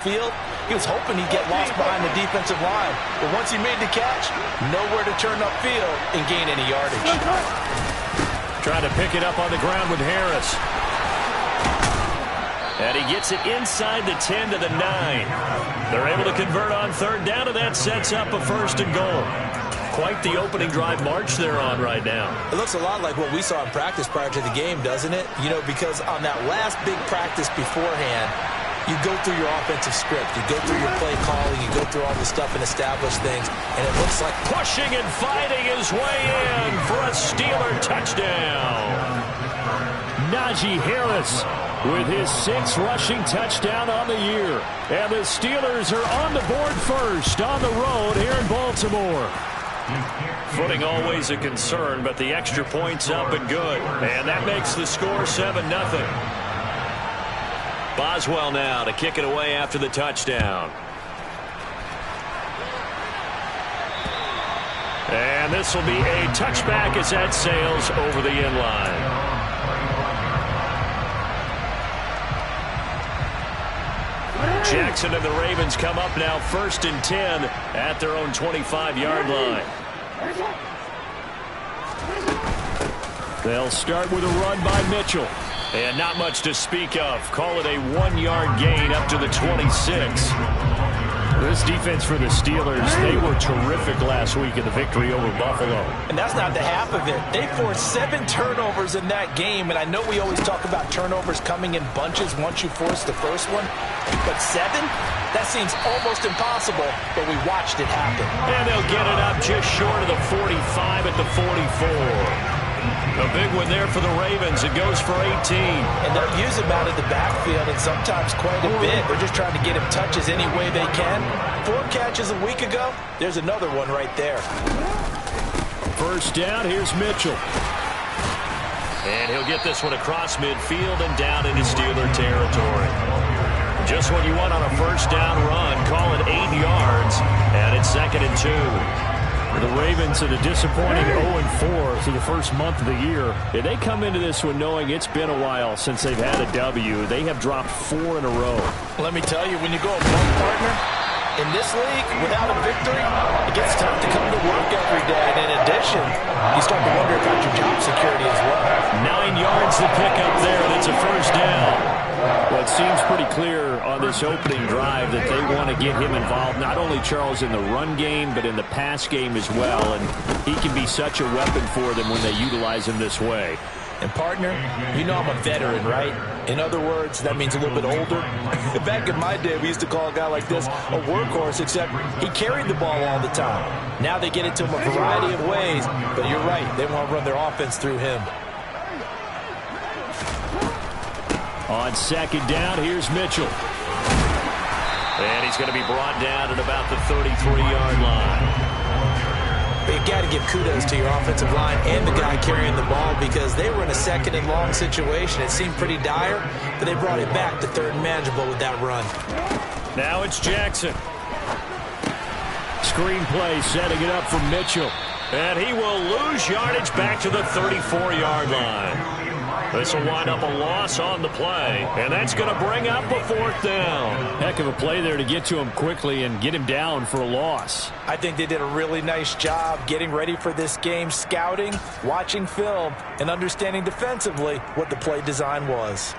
field. He was hoping he'd get lost behind the defensive line. But once he made the catch, nowhere to turn upfield and gain any yardage. Trying to pick it up on the ground with Harris. And he gets it inside the 10 to the 9. They're able to convert on third down, and that sets up a first and goal. Quite the opening drive march they're on right now. It looks a lot like what we saw in practice prior to the game, doesn't it? You know, because on that last big practice beforehand, you go through your offensive script. You go through your play calling. You go through all the stuff and establish things. And it looks like pushing and fighting his way in for a Steeler touchdown. Najee Harris with his 6th rushing touchdown on the year. And the Steelers are on the board first on the road here in Baltimore. Footing always a concern, but the extra point's up and good. And that makes the score 7-0. Boswell now to kick it away after the touchdown. And this will be a touchback as that sails over the end line. Jackson and the Ravens come up now 1st and 10 at their own 25-yard line. They'll start with a run by Mitchell. And not much to speak of. Call it a 1-yard gain up to the 26. This defense for the Steelers, they were terrific last week in the victory over Buffalo. And that's not the half of it. They forced 7 turnovers in that game. And I know we always talk about turnovers coming in bunches once you force the first one. But 7? That seems almost impossible, but we watched it happen. And they'll get it up just short of the 45 at the 44. A big one there for the Ravens. It goes for 18. And they'll use him out of the backfield, and sometimes quite a bit. They're just trying to get him touches any way they can. 4 catches a week ago. There's another one right there. First down, here's Mitchell. And he'll get this one across midfield and down into Steeler territory. Just what you want on a first down run. Call it 8 yards, and it's 2nd and 2. The Ravens at a disappointing 0-4 through the first month of the year. If they come into this one knowing it's been a while since they've had a W, they have dropped 4 in a row. Let me tell you, when you go one partner in this league without a victory, it gets tough to come to work every day. And in addition, you start to wonder about your job security as well. 9 yards to pick up there. That's a first down. Well, it seems pretty clear on this opening drive that they want to get him involved, not only, Charles, in the run game, but in the pass game as well. And he can be such a weapon for them when they utilize him this way. And, partner, you know I'm a veteran, right? In other words, that means a little bit older. Back in my day, we used to call a guy like this a workhorse, except he carried the ball all the time. Now they get it to him a variety of ways, but you're right. They want to run their offense through him. On 2nd down, here's Mitchell. And he's going to be brought down at about the 33-yard line. But you got to give kudos to your offensive line and the guy carrying the ball because they were in a 2nd and long situation. It seemed pretty dire, but they brought it back to 3rd and manageable with that run. Now it's Jackson. Screen play setting it up for Mitchell. And he will lose yardage back to the 34-yard line. This will wind up a loss on the play, and that's going to bring up a 4th down. Heck of a play there to get to him quickly and get him down for a loss. I think they did a really nice job getting ready for this game, scouting, watching film, and understanding defensively what the play design was.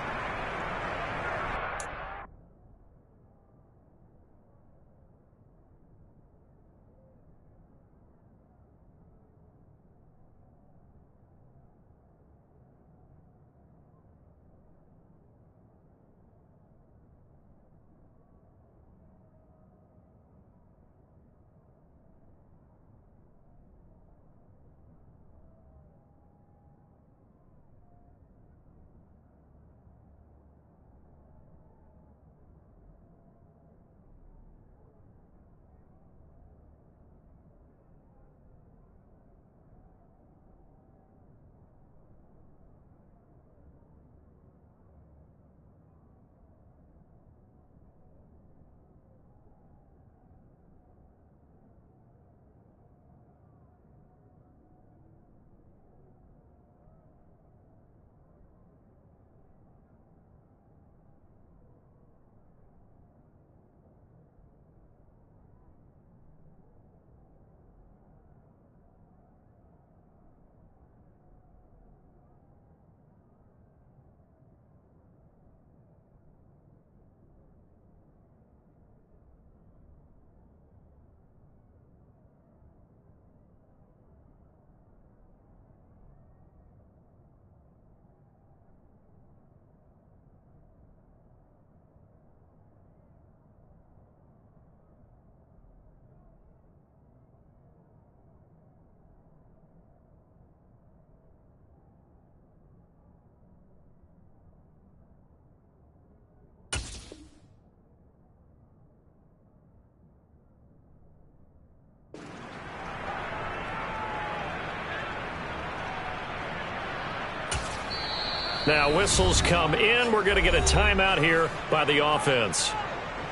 Now whistles come in. We're going to get a timeout here by the offense.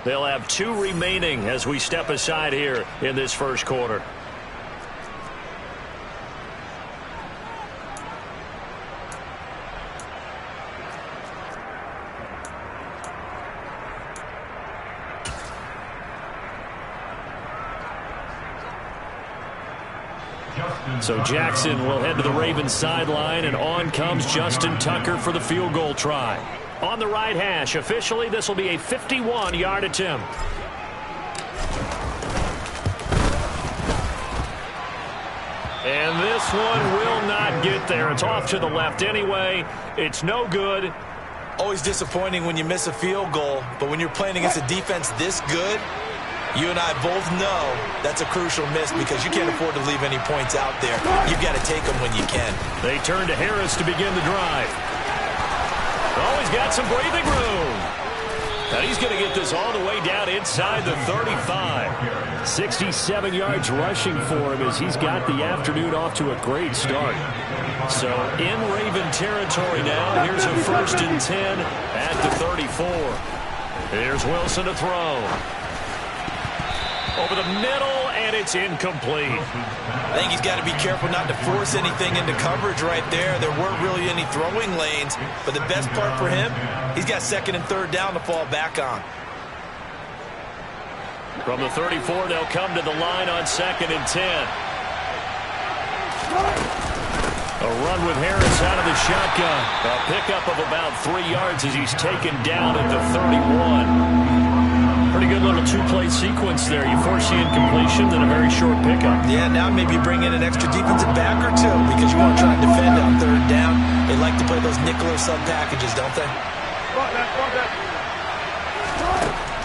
They'll have 2 remaining as we step aside here in this first quarter. So Jackson will head to the Ravens sideline, and on comes Justin Tucker for the field goal try. On the right hash, officially this will be a 51-yard attempt. And this one will not get there. It's off to the left anyway. It's no good. Always disappointing when you miss a field goal, but when you're playing against a defense this good, you and I both know that's a crucial miss because you can't afford to leave any points out there. You've got to take them when you can. They turn to Harris to begin the drive. Oh, he's got some breathing room. And he's going to get this all the way down inside the 35. 67 yards rushing for him as he's got the afternoon off to a great start. So in Raven territory now, here's a 1st and 10 at the 34. Here's Wilson to throw. Over the middle, and it's incomplete. I think he's got to be careful not to force anything into coverage right there. There weren't really any throwing lanes, but the best part for him, he's got 2nd and 3rd down to fall back on. From the 34, they'll come to the line on 2nd and 10. A run with Harris out of the shotgun. A pickup of about 3 yards as he's taken down at the 31. Pretty good little 2-play sequence there. You force the incompletion, then a very short pickup. Yeah, now maybe bring in an extra defensive back or 2 because you want to try and defend on 3rd down. They like to play those nickel or sub packages, don't they?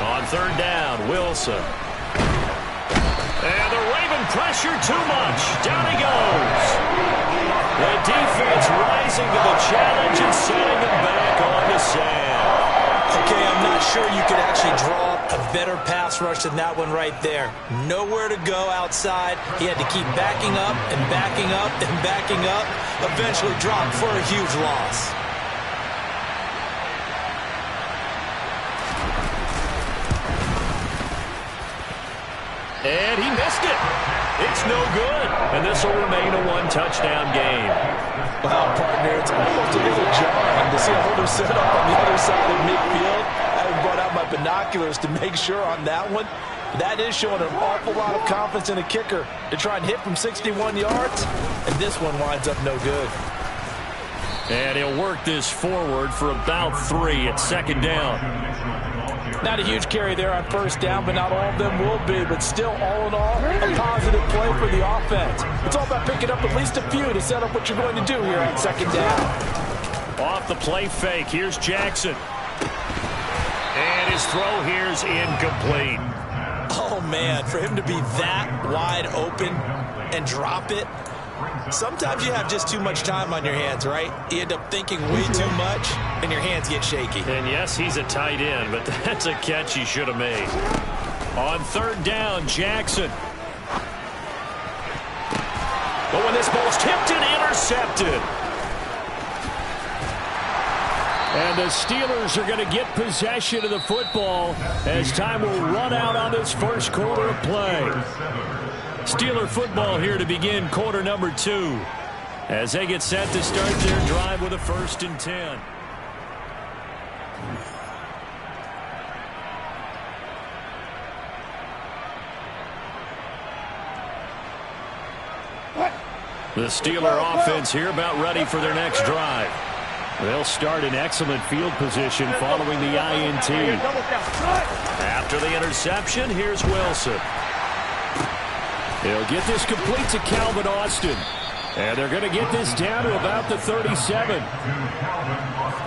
On 3rd down, Wilson. And the Raven pressure too much. Down he goes. The defense rising to the challenge and setting him back on the sand. Okay, I'm not sure you could actually draw a better pass rush than that one right there. Nowhere to go outside. He had to keep backing up and backing up and backing up. Eventually dropped for a huge loss. And he missed it. It's no good. And this will remain a 1-touchdown game. Wow, partner, it's almost a little jarring to see a holder set up on the other side of midfield. I haven't brought out my binoculars to make sure on that one. That is showing an awful lot of confidence in a kicker to try and hit from 61 yards. And this one winds up no good. And he'll work this forward for about 3 at 2nd down. Not a huge carry there on 1st down, but not all of them will be. But still, all in all, a positive play for the offense. It's all about picking up at least a few to set up what you're going to do here on 2nd down. Off the play fake, here's Jackson. And his throw here's incomplete. Oh, man, for him to be that wide open and drop it, sometimes you have just too much time on your hands, right? You end up thinking way too much, and your hands get shaky. And yes, he's a tight end, but that's a catch he should have made. On 3rd down, Jackson. But when this ball's tipped and intercepted. And the Steelers are going to get possession of the football as time will run out on this first quarter of play. Steeler football here to begin quarter number 2 as they get set to start their drive with a 1st and 10. The Steeler offense here about ready for their next drive. They'll start in excellent field position following the INT. After the interception, here's Wilson. He'll get this complete to Calvin Austin. And they're going to get this down to about the 37.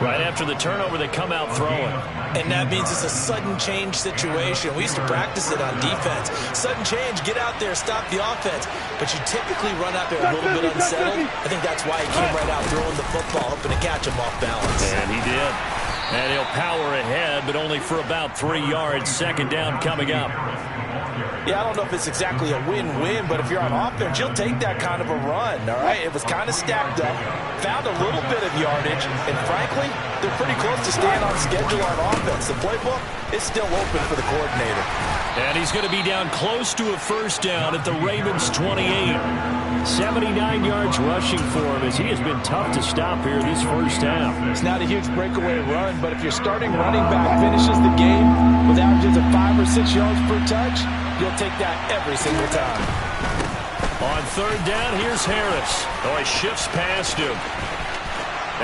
Right after the turnover, they come out throwing. And that means it's a sudden change situation. We used to practice it on defense. Sudden change, get out there, stop the offense. But you typically run out there a little bit unsettled. I think that's why he came right out throwing the football, hoping to catch him off balance. And he did. And he'll power ahead, but only for about 3 yards. 2nd down coming up. Yeah, I don't know if it's exactly a win-win, but if you're on offense, you'll take that kind of a run, all right? It was kind of stacked up, found a little bit of yardage, and frankly, they're pretty close to staying on schedule on offense. The playbook is still open for the coordinator. And he's going to be down close to a first down at the Ravens' 28. 79 yards rushing for him as he has been tough to stop here this first half. It's not a huge breakaway run, but if your starting running back finishes the game with averages of 5 or 6 yards per touch, you'll take that every single time. On third down, here's Harris. Oh, he shifts past him.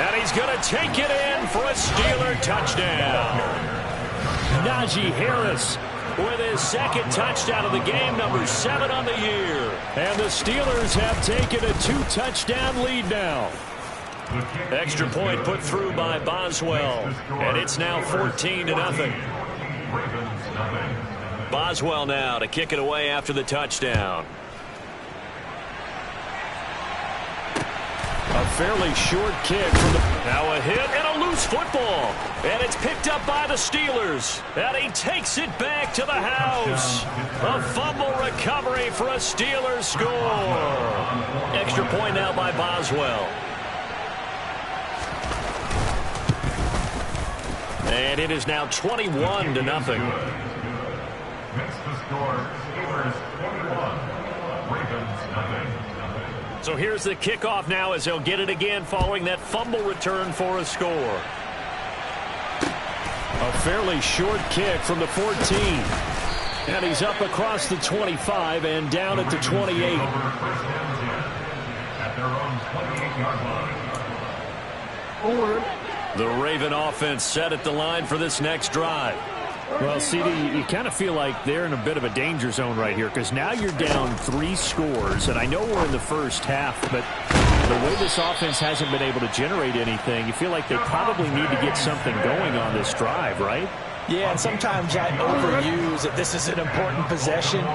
And he's going to take it in for a Steeler touchdown. Najee Harris with his second touchdown of the game, number 7 on the year. And the Steelers have taken a 2-touchdown lead now. Extra point put through by Boswell. And it's now 14-0. Boswell now to kick it away after the touchdown. A fairly short kick from the... Now a hit and a loose football. And it's picked up by the Steelers. And he takes it back to the house. A fumble recovery for a Steelers score. Extra point now by Boswell. And it is now 21-0. Makes the score Steelers 21, Ravens nothing. So here's the kickoff now as they'll get it again following that fumble return for a score. A fairly short kick from the 14. And he's up across the 25 and down at the 28. At their own 28-yard line. The Raven offense set at the line for this next drive. Well, CD, you kind of feel like they're in a bit of a danger zone right here because now you're down 3 scores, and I know we're in the first half, but the way this offense hasn't been able to generate anything, you feel like they probably need to get something going on this drive, right? Yeah, and sometimes I overuse that this is an important possession.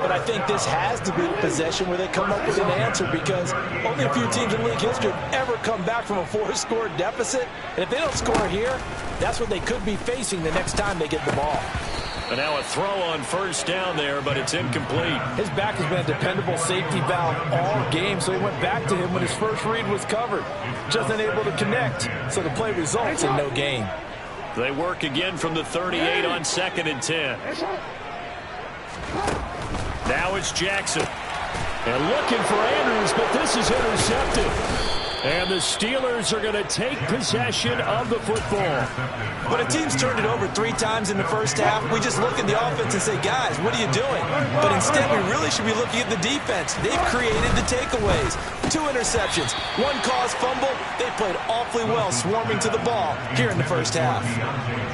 But I think this has to be the possession where they come up with an answer because only a few teams in league history have ever come back from a 4-score deficit. And if they don't score here, that's what they could be facing the next time they get the ball. And now a throw on first down there, but it's incomplete. His back has been a dependable safety valve all game, so he went back to him when his first read was covered. Just unable to connect, so the play results in no gain. They work again from the 38 on 2nd and 10. Now it's Jackson. And looking for Andrews, but this is intercepted. And the Steelers are going to take possession of the football. When a team's turned it over 3 times in the first half, we just look at the offense and say, guys, what are you doing? But instead, we really should be looking at the defense. They've created the takeaways. 2 interceptions, 1 caused fumble. They played awfully well swarming to the ball here in the first half.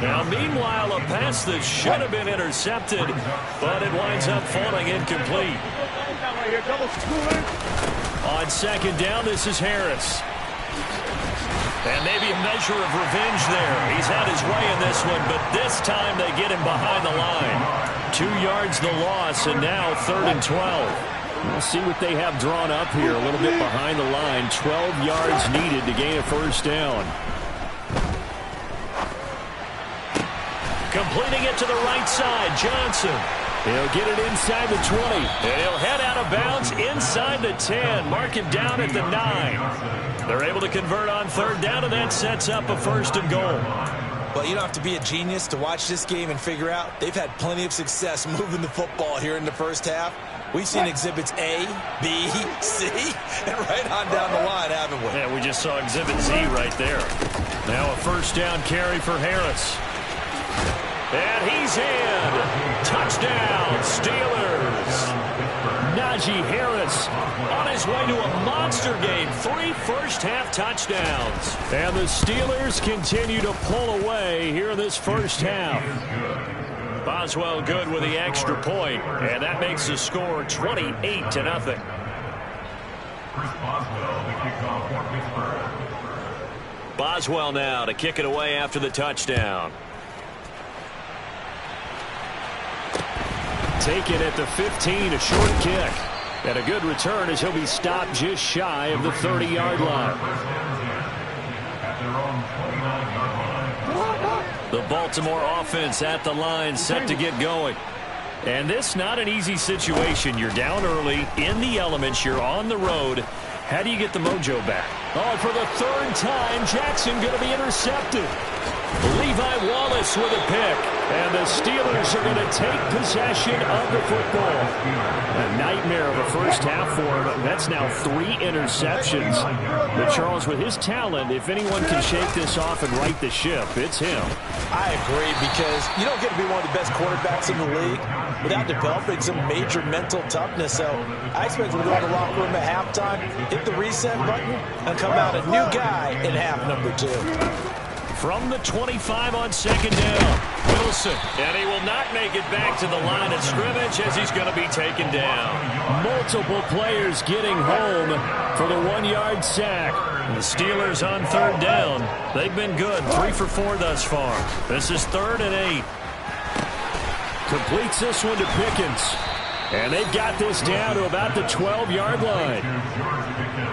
Now, meanwhile, a pass that should have been intercepted, but it winds up falling incomplete. On 2nd down, this is Harris. And maybe a measure of revenge there. He's had his way in this one, but this time they get him behind the line. 2 yards the loss, and now 3rd and 12. We'll see what they have drawn up here a little bit behind the line. 12 yards needed to gain a first down. Completing it to the right side, Johnson. He'll get it inside the 20. And he'll head out of bounds inside the 10. Mark him down at the 9. They're able to convert on 3rd down, and that sets up a 1st and goal. Well, you don't have to be a genius to watch this game and figure out they've had plenty of success moving the football here in the first half. We've seen exhibits A, B, C, and right on down the line, haven't we? Yeah, we just saw exhibit Z right there. Now a 1st down carry for Harris. And he's in. Touchdown, Steelers. Najee Harris on his way to a monster game. 3 first-half touchdowns. And the Steelers continue to pull away here in this first half. Boswell good with the extra point, and that makes the score 28-0. Boswell now to kick it away after the touchdown. Taken at the 15, a short kick. And a good return as he'll be stopped just shy of the 30-yard line. The Baltimore offense at the line set to get going. And this not an easy situation. You're down early, in the elements, you're on the road. How do you get the mojo back? Oh, for the third time, Jackson going to be intercepted. Levi Wallace with a pick. And the Steelers are going to take possession of the football. A nightmare of a first half for him. That's now 3 interceptions. But Charles, with his talent, if anyone can shake this off and right the ship, it's him. I agree, because you don't get to be one of the best quarterbacks in the league without developing some major mental toughness. So I expect him to go to the locker room at halftime, hit the reset button, and come out a new guy in half number 2. From the 25 on second down, Wilson. And he will not make it back to the line of scrimmage as he's going to be taken down. Multiple players getting home for the 1-yard sack. The Steelers on third down. They've been good, 3 for 4 thus far. This is 3rd and 8. Completes this one to Pickens. And they've got this down to about the 12-yard line.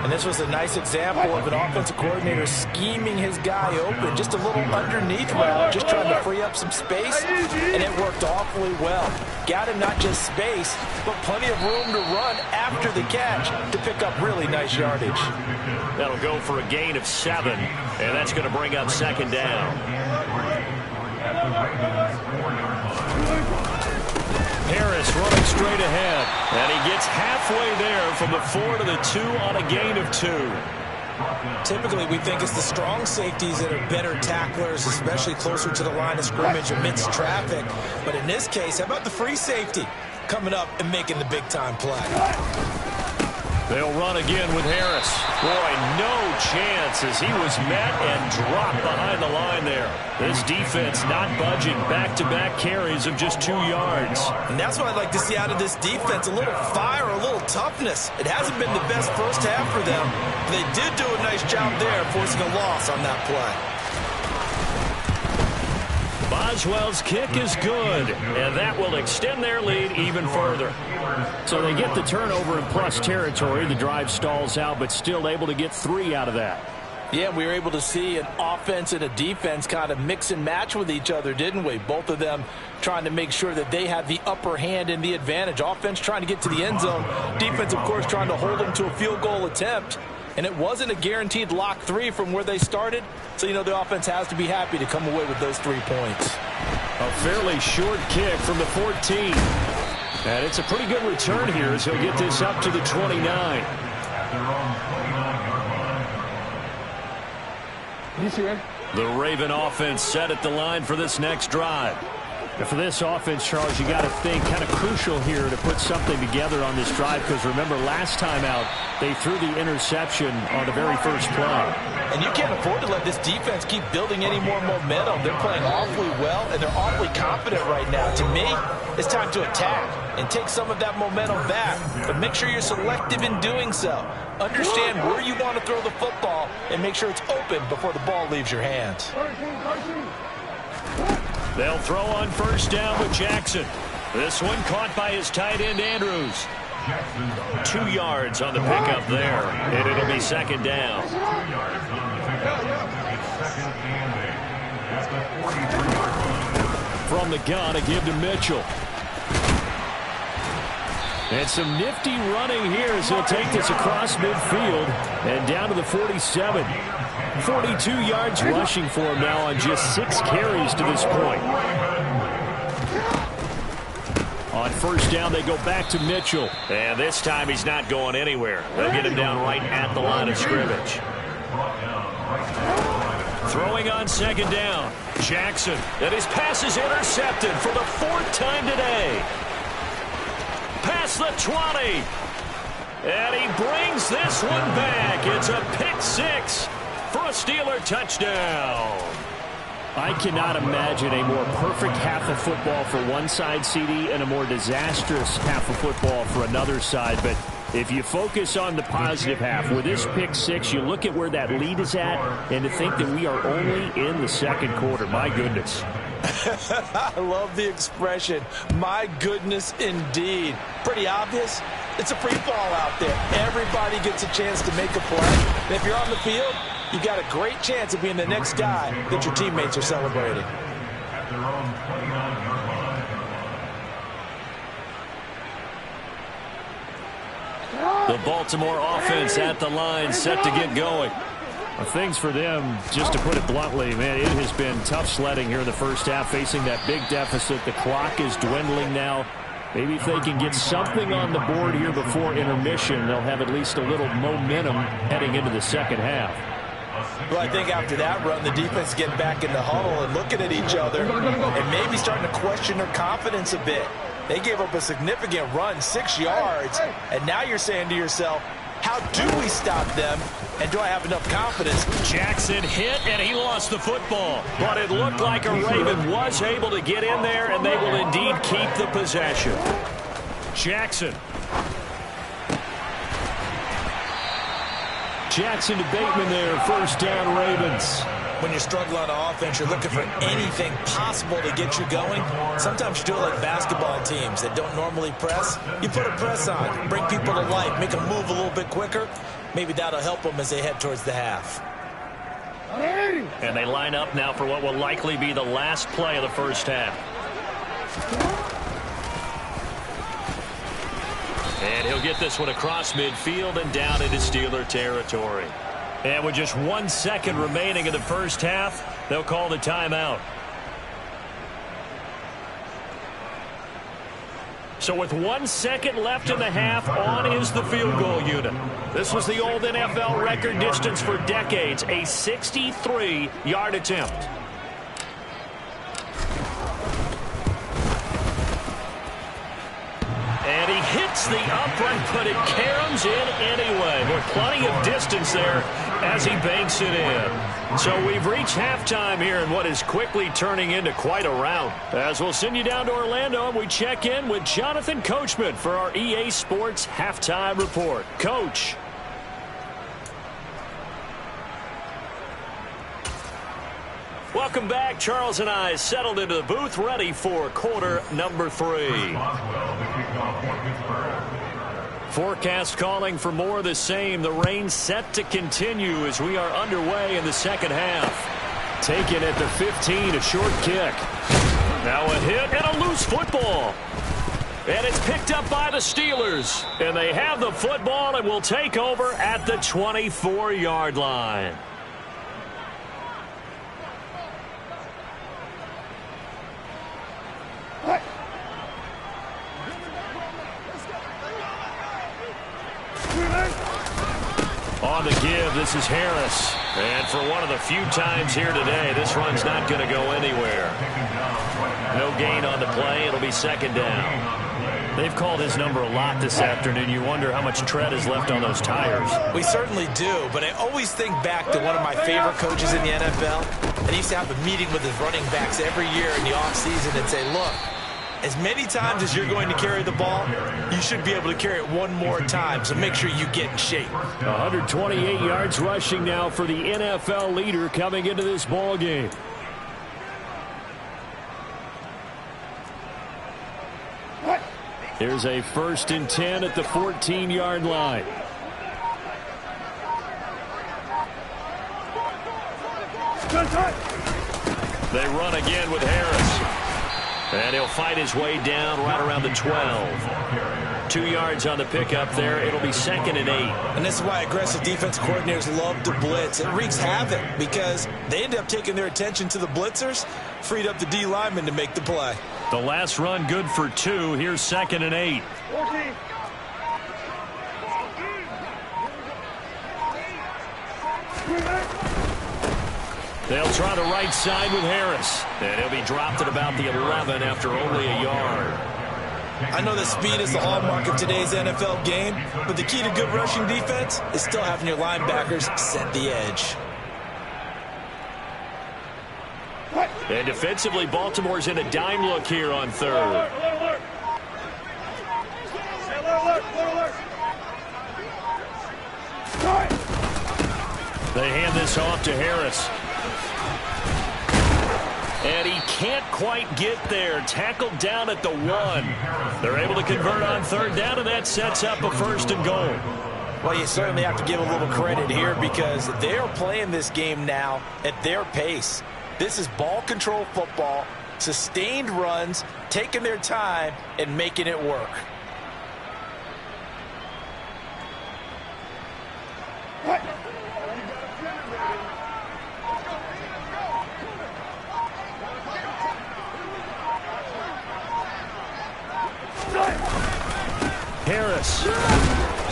And this was a nice example of an offensive coordinator scheming his guy open, just a little underneath route, just trying to free up some space, and it worked awfully well. Got him not just space, but plenty of room to run after the catch to pick up really nice yardage. That'll go for a gain of 7, and that's going to bring up second down. Harris running straight ahead, and he gets halfway there from the 4 to the 2 on a gain of 2. Typically, we think it's the strong safeties that are better tacklers, especially closer to the line of scrimmage amidst traffic. But in this case, how about the free safety coming up and making the big-time play? They'll run again with Harris. Boy, no chance as he was met and dropped behind the line there. This defense not budging. Back-to-back carries of just 2 yards. And that's what I'd like to see out of this defense, a little fire, a little toughness. It hasn't been the best first half for them, but they did do a nice job there forcing a loss on that play. Boswell's kick is good, and that will extend their lead even further. So they get the turnover in plus territory. The drive stalls out, but still able to get 3 out of that. Yeah, we were able to see an offense and a defense kind of mix and match with each other, didn't we? Both of them trying to make sure that they had the upper hand and the advantage. Offense trying to get to the end zone. Defense, of course, trying to hold them to a field goal attempt. And it wasn't a guaranteed lock 3 from where they started. So, you know, the offense has to be happy to come away with those 3 points. A fairly short kick from the 14. And it's a pretty good return here as he'll get this up to the 29. The Raven offense set at the line for this next drive. And for this offense, Charles, you got to think kind of crucial here to put something together on this drive, because remember last time out they threw the interception on the very first play. And you can't afford to let this defense keep building any more momentum. They're playing awfully well, and they're awfully confident right now. To me, it's time to attack and take some of that momentum back. But make sure you're selective in doing so. Understand where you want to throw the football and make sure it's open before the ball leaves your hands. They'll throw on first down with Jackson. This one caught by his tight end, Andrews. 2 yards on the pickup there, and it'll be second down. From the gun, a give to Mitchell. And some nifty running here as he'll take this across midfield and down to the 47. 42 yards rushing for him now on just 6 carries to this point. On first down, they go back to Mitchell. And this time he's not going anywhere. They'll get him down right at the line of scrimmage. Throwing on second down, Jackson. And his pass is intercepted for the 4th time today. Past the 20. And he brings this one back. It's a pick 6 for a Steeler touchdown. I cannot imagine a more perfect half of football for one side, CD, and a more disastrous half of football for another side. But if you focus on the positive half, with this pick 6, you look at where that lead is at, and to think that we are only in the second quarter. My goodness. I love the expression, my goodness indeed. Pretty obvious. It's a free fall out there. Everybody gets a chance to make a play. And if you're on the field, you've got a great chance of being the next guy that your teammates are celebrating. The Baltimore offense at the line, set to get going. Well, things for them, just to put it bluntly, man, it has been tough sledding here in the first half, facing that big deficit. The clock is dwindling now. Maybe if they can get something on the board here before intermission, they'll have at least a little momentum heading into the second half. Well, I think after that run, the defense getting back in the huddle and looking at each other and maybe starting to question their confidence a bit. They gave up a significant run, 6 yards, and now you're saying to yourself, how do we stop them, and do I have enough confidence? Jackson hit, and he lost the football. But it looked like a Raven was able to get in there, and they will indeed keep the possession. Jackson. Jackson to Bateman there, first down Ravens. When you're struggling on offense, you're looking for anything possible to get you going. Sometimes you do it like basketball teams that don't normally press. You put a press on, bring people to life, make them move a little bit quicker. Maybe that'll help them as they head towards the half. And they line up now for what will likely be the last play of the first half. And he'll get this one across midfield and down into Steeler territory. And with just 1 second remaining in the first half, they'll call the timeout. So with 1 second left in the half, on is the field goal unit. This was the old NFL record distance for decades, a 63-yard attempt. And he hits the upright, but it caroms in anyway. With plenty of distance there as he banks it in. So we've reached halftime here in what is quickly turning into quite a round. As we'll send you down to Orlando and we check in with Jonathan Coachman for our EA Sports Halftime Report. Coach. Welcome back. Charles and I settled into the booth ready for quarter number 3. Forecast calling for more of the same. The rain set to continue as we are underway in the second half. Taken at the 15, a short kick. Now a hit and a loose football. And it's picked up by the Steelers. And they have the football and will take over at the 24-yard line. On the give, this is Harris. And for one of the few times here today, this run's not going to go anywhere. No gain on the play. It'll be second down. They've called his number a lot this afternoon. You wonder how much tread is left on those tires. We certainly do, but I always think back to one of my favorite coaches in the NFL. And he used to have a meeting with his running backs every year in the offseason and say, look, as many times as you're going to carry the ball, you should be able to carry it one more time, so make sure you get in shape. 128 yards rushing now for the NFL leader coming into this ball game. Here's a 1st and 10 at the 14-yard line. They run again with Harris. And he'll fight his way down right around the 12. 2 yards on the pickup there. It'll be 2nd and 8. And this is why aggressive defense coordinators love to blitz. It wreaks havoc because they end up taking their attention to the blitzers, freed up the D lineman to make the play. The last run good for 2. Here's 2nd and 8. They'll try the right side with Harris. And he'll be dropped at about the 11 after only a yard. I know that speed is the hallmark of today's NFL game, but the key to good rushing defense is still having your linebackers set the edge. And defensively, Baltimore's in a dime look here on 3rd. They hand this off to Harris. And he can't quite get there. Tackled down at the 1. They're able to convert on 3rd down, and that sets up a 1st and goal. Well, you certainly have to give a little credit here because they are playing this game now at their pace. This is ball control football, sustained runs, taking their time, and making it work. Harris.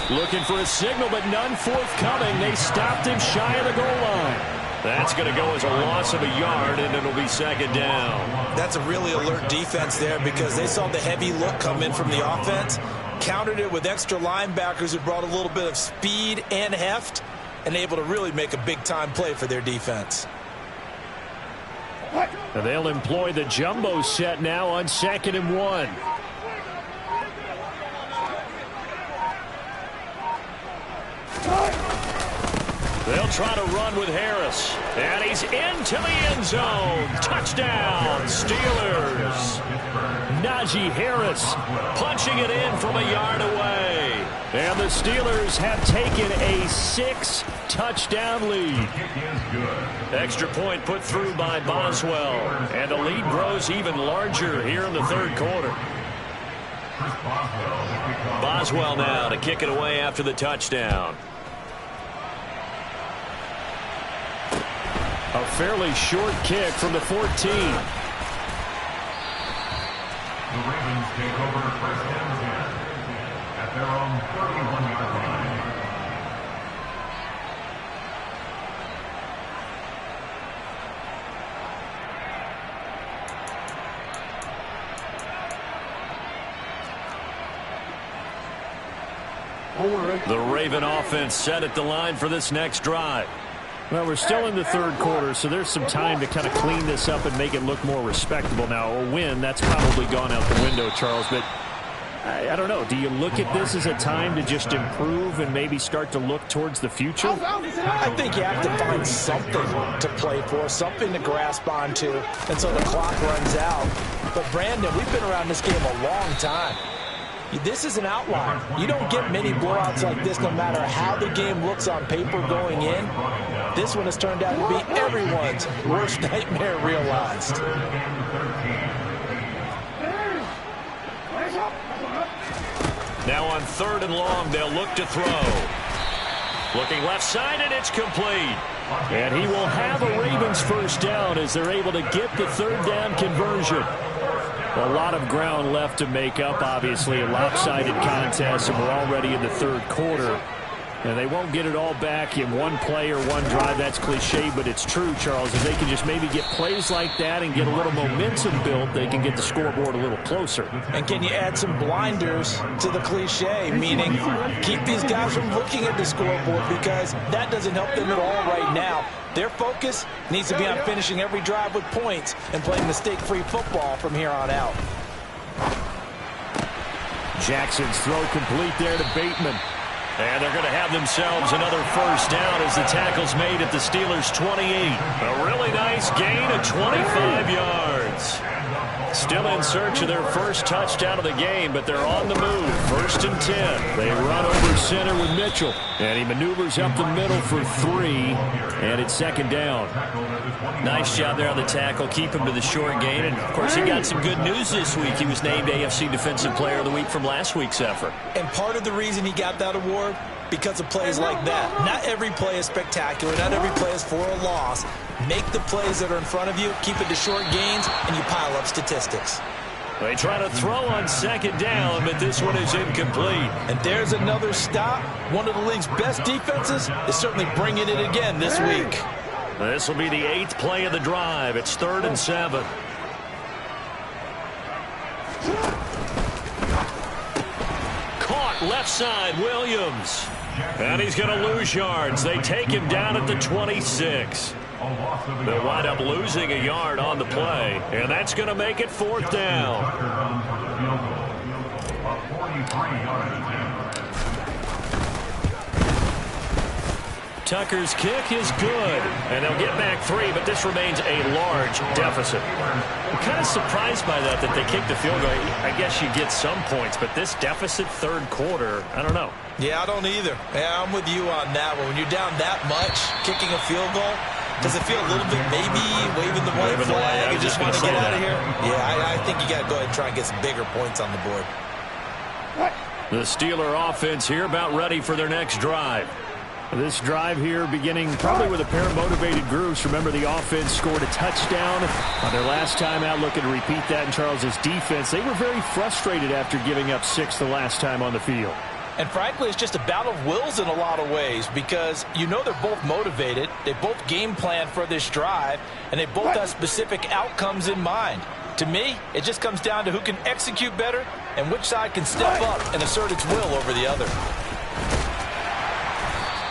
Looking for a signal, but none forthcoming. They stopped him shy of the goal line. That's going to go as a loss of a yard, and it'll be second down. That's a really alert defense there because they saw the heavy look come in from the offense, countered it with extra linebackers who brought a little bit of speed and heft, and able to really make a big-time play for their defense. And they'll employ the jumbo set now on 2nd and 1. They'll try to run with Harris. And he's into the end zone. Touchdown, Steelers. Najee Harris punching it in from a yard away. And the Steelers have taken a 6-touchdown lead. Extra point put through by Boswell. And the lead grows even larger here in the third quarter. Boswell now to kick it away after the touchdown. A fairly short kick from the 14. The Ravens take over first and 10 at their own 31-yard line. The Raven offense set at the line for this next drive. Well, we're still in the third quarter, so there's some time to kind of clean this up and make it look more respectable. Now, a win, that's probably gone out the window, Charles, but I don't know. Do you look at this as a time to just improve and maybe start to look towards the future? I think you have to find something to play for, something to grasp onto until the clock runs out. But, Brandon, we've been around this game a long time. This is an outlier. You don't get many blowouts like this no matter how the game looks on paper going in. This one has turned out to be everyone's worst nightmare realized. Now on 3rd and long, they'll look to throw. Looking left side, and it's complete. And he will have a Ravens first down as they're able to get the 3rd down conversion. A lot of ground left to make up, obviously, a lopsided contest, and we're already in the third quarter. And they won't get it all back in one play or one drive. That's cliche, but it's true, Charles. If they can just maybe get plays like that and get a little momentum built, they can get the scoreboard a little closer. And can you add some blinders to the cliche, meaning keep these guys from looking at the scoreboard because that doesn't help them at all right now. Their focus needs to be on finishing every drive with points and playing mistake-free football from here on out. Jackson's throw complete there to Bateman. And they're going to have themselves another first down as the tackle's made at the Steelers' 28. A really nice gain of 25 yards. Still in search of their first touchdown of the game, but they're on the move. 1st and 10. They run over center with Mitchell. And he maneuvers up the middle for 3. And it's 2nd down. Nice job there on the tackle. Keep him to the short gain. And, of course, he got some good news this week. He was named AFC Defensive Player of the Week from last week's effort. And part of the reason he got that award, because of plays like that. Not every play is spectacular. Not every play is for a loss. Make the plays that are in front of you, keep it to short gains, and you pile up statistics. They try to throw on 2nd down, but this one is incomplete. And there's another stop. One of the league's best defenses is certainly bringing it again this week. This will be the 8th play of the drive. It's 3rd and 7. Caught left side, Williams. And he's going to lose yards. They take him down at the 26. They'll wind up losing a yard on the play, and that's going to make it 4th down. Tucker's kick is good, and they'll get back 3, but this remains a large deficit. I'm kind of surprised by that they kicked the field goal. I guess you get some points, but this deficit 3rd quarter, I don't know. Yeah, I don't either. Yeah, I'm with you on that one. When you're down that much, kicking a field goal, does it feel a little bit maybe waving the white flag and just want to get out of here? Yeah, I think you got to go ahead and try and get some bigger points on the board. The Steeler offense here about ready for their next drive. This drive here beginning probably with a pair of motivated groups. Remember, the offense scored a touchdown on their last time out, looking to repeat that in Charles's defense. They were very frustrated after giving up 6 the last time on the field. And frankly, it's just a battle of wills in a lot of ways because you know they're both motivated. They both game plan for this drive, and they both have specific outcomes in mind. To me, it just comes down to who can execute better and which side can step up and assert its will over the other.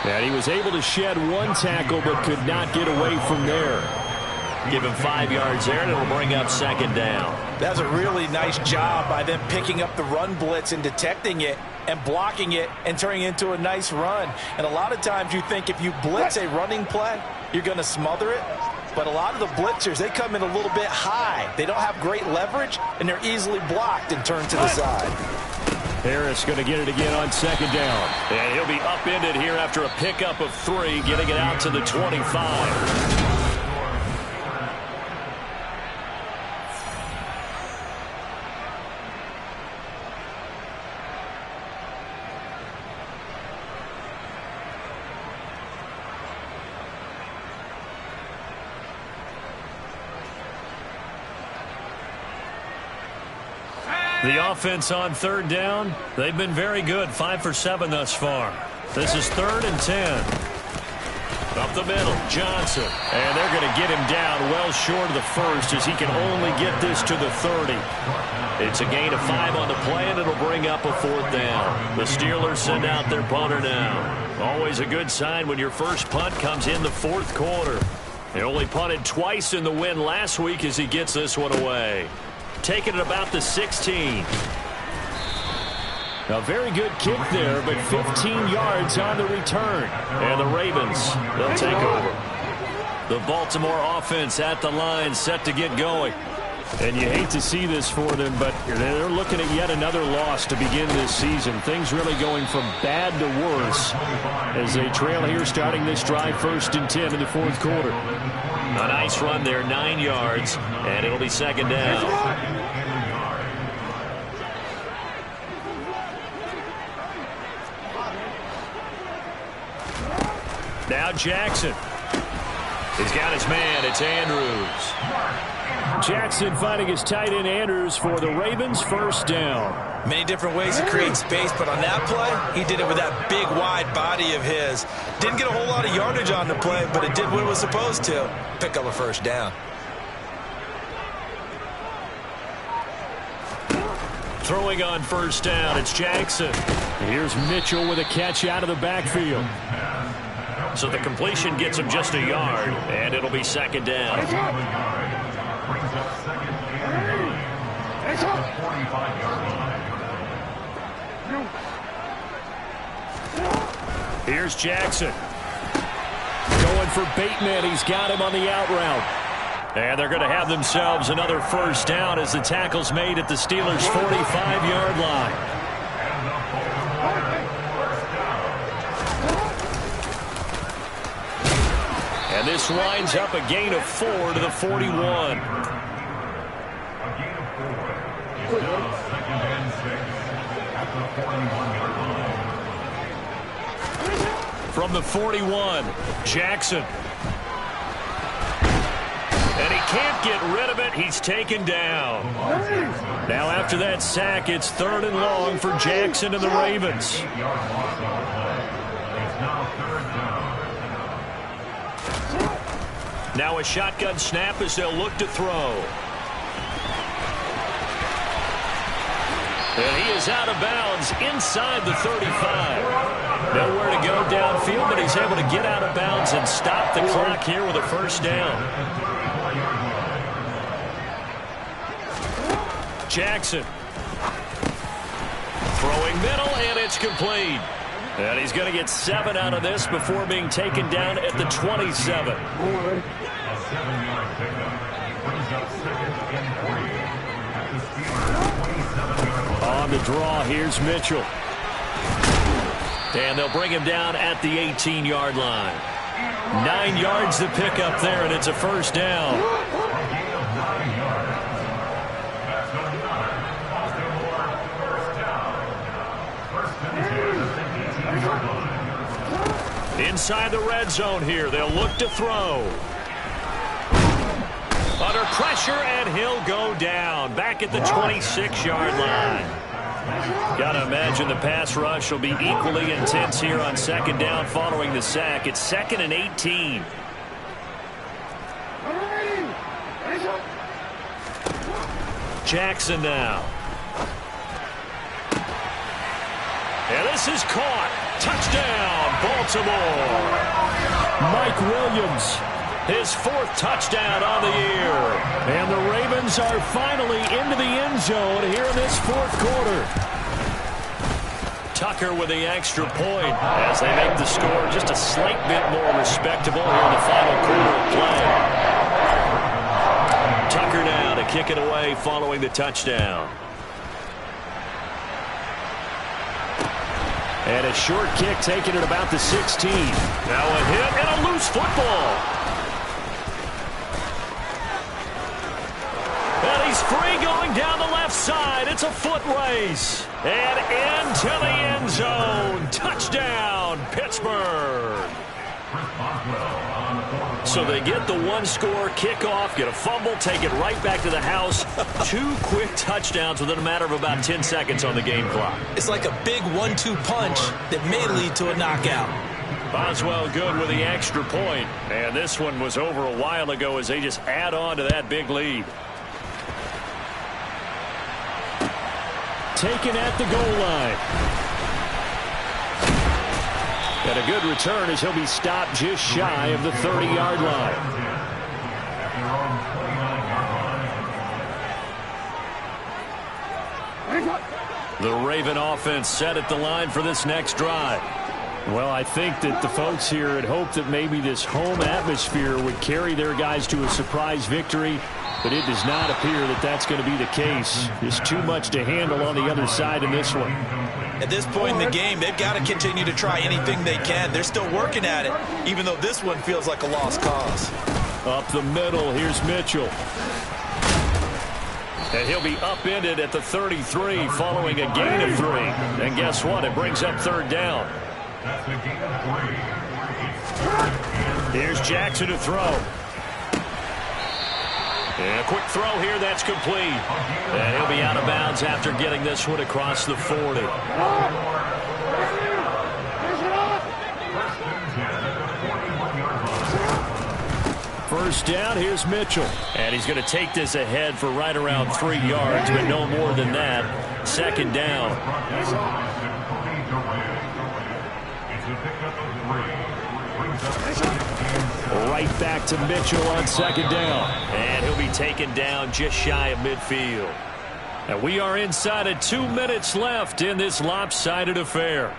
And he was able to shed one tackle but could not get away from there. Give him 5 yards there, and it'll bring up second down. That's a really nice job by them picking up the run blitz and detecting it and blocking it and turning it into a nice run. And a lot of times you think if you blitz a running play, you're going to smother it. But a lot of the blitzers, they come in a little bit high. They don't have great leverage, and they're easily blocked and turned to the side. Harris going to get it again on second down. And he'll be upended here after a pickup of 3, getting it out to the 25. The offense on third down, they've been very good. 5 for 7 thus far. This is 3rd and 10. Up the middle, Johnson. And they're going to get him down well short of the first as he can only get this to the 30. It's a gain of 5 on the play, and it'll bring up a 4th down. The Steelers send out their punter now. Always a good sign when your first punt comes in the 4th quarter. He only punted twice in the win last week as he gets this one away. Taking it about the 16. A very good kick there, but 15 yards on the return. And the Ravens, they'll take over. The Baltimore offense at the line, set to get going. And you hate to see this for them, but they're looking at yet another loss to begin this season. Things really going from bad to worse as they trail here starting this drive 1st and 10 in the 4th quarter. A nice run there, 9 yards, and it'll be second down. Now Jackson. He's got his man. It's Andrews. Jackson finding his tight end Andrews for the Ravens, 1st down. Many different ways to create space, but on that play, he did it with that big, wide body of his. Didn't get a whole lot of yardage on the play, but it did what it was supposed to. Pick up a 1st down. Throwing on 1st down, it's Jackson. Here's Mitchell with a catch out of the backfield. So the completion gets him just a yard, and it'll be second down. Here's Jackson. Going for Bateman. He's got him on the out route. And they're going to have themselves another 1st down as the tackle's made at the Steelers' 45-yard line. And this lines up a gain of 4 to the 41. From the 41, Jackson. And he can't get rid of it. He's taken down. Now after that sack, it's 3rd and long for Jackson and the Ravens. Now a shotgun snap as they'll look to throw. And he is out of bounds inside the 35. Nowhere to go downfield, but he's able to get out of bounds and stop the clock here with a 1st down. Jackson. Throwing middle, and it's complete. And he's going to get 7 out of this before being taken down at the 27. On the draw, here's Mitchell. And they'll bring him down at the 18-yard line. 9 yards to pick up there, and it's a 1st down. inside the red zone here. They'll look to throw. Under pressure, and he'll go down. Back at the 26-yard line. Got to imagine the pass rush will be equally intense here on second down following the sack. It's 2nd and 18. Jackson now. And this is caught. Touchdown, Baltimore. Mike Williams. His 4th touchdown on the year. And the Ravens are finally into the end zone here in this 4th quarter. Tucker with the extra point as they make the score just a slight bit more respectable here in the final quarter of play. Tucker now to kick it away following the touchdown. And a short kick taken at about the 16. Now a hit and a loose football. And he's free going down the left side. It's a foot race. And into the end zone. Touchdown, Pittsburgh. So they get the 1-score kickoff, get a fumble, take it right back to the house. 2 quick touchdowns within a matter of about 10 seconds on the game clock. It's like a big 1-2 punch that may lead to a knockout. Boswell good with the extra point. And this one was over a while ago as they just add on to that big lead. Taken at the goal line. And a good return as he'll be stopped just shy of the 30-yard line. The Raven offense set at the line for this next drive. Well, I think that the folks here had hoped that maybe this home atmosphere would carry their guys to a surprise victory, but it does not appear that that's going to be the case. There's too much to handle on the other side in this one. At this point in the game, they've got to continue to try anything they can. They're still working at it, even though this one feels like a lost cause. Up the middle, here's Mitchell. And he'll be upended at the 33 following a gain of 3. And guess what? It brings up 3rd down. Here's Jackson to throw. And a quick throw here, that's complete. And he'll be out of bounds after getting this one across the 40. First down, here's Mitchell. And he's going to take this ahead for right around 3 yards, but no more than that. 2nd down. Right back to Mitchell on 2nd down. And he'll be taken down just shy of midfield. And we are inside of 2 minutes left in this lopsided affair.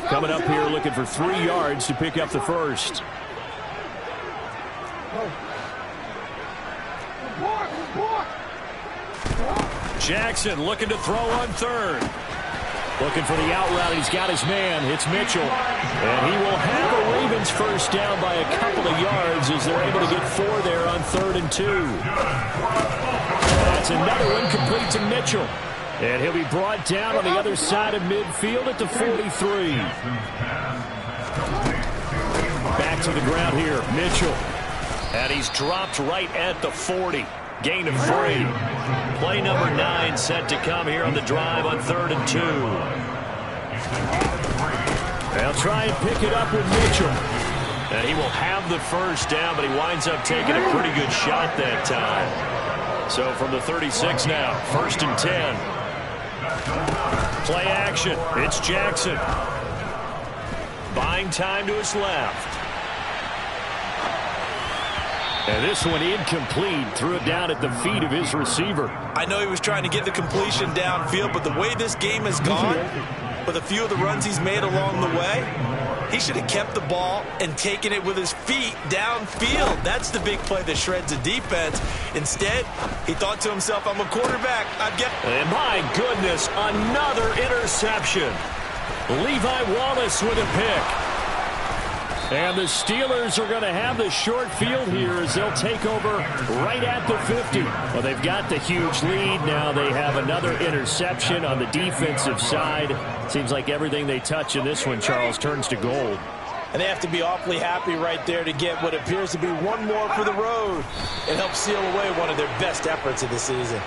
Coming up here looking for 3 yards to pick up the first. Jackson looking to throw on 3rd. Looking for the out route. He's got his man. It's Mitchell. And he will have a Ravens first down by a couple of yards as they're able to get 4 there on 3rd and 2. That's another one complete to Mitchell. And he'll be brought down on the other side of midfield at the 43. Back to the ground here. Mitchell. And he's dropped right at the 40. Gain of 3. Play number 9 set to come here on the drive on 3rd and 2. They'll try and pick it up with Mitchell. And he will have the first down, but he winds up taking a pretty good shot that time. So from the 36 now, 1st and 10. Play action. It's Jackson. Buying time to his left. And this one incomplete. Threw it down at the feet of his receiver. I know he was trying to get the completion downfield, but the way this game has gone, with a few of the runs he's made along the way, he should have kept the ball and taken it with his feet downfield. That's the big play that shreds a defense. Instead, he thought to himself, I'm a quarterback. And my goodness, another interception. Levi Wallace with a pick. And the Steelers are going to have the short field here as they'll take over right at the 50. Well, they've got the huge lead. Now they have another interception on the defensive side. Seems like everything they touch in this one, Charles, turns to gold. And they have to be awfully happy right there to get what appears to be one more for the road. It helps seal away one of their best efforts of the season.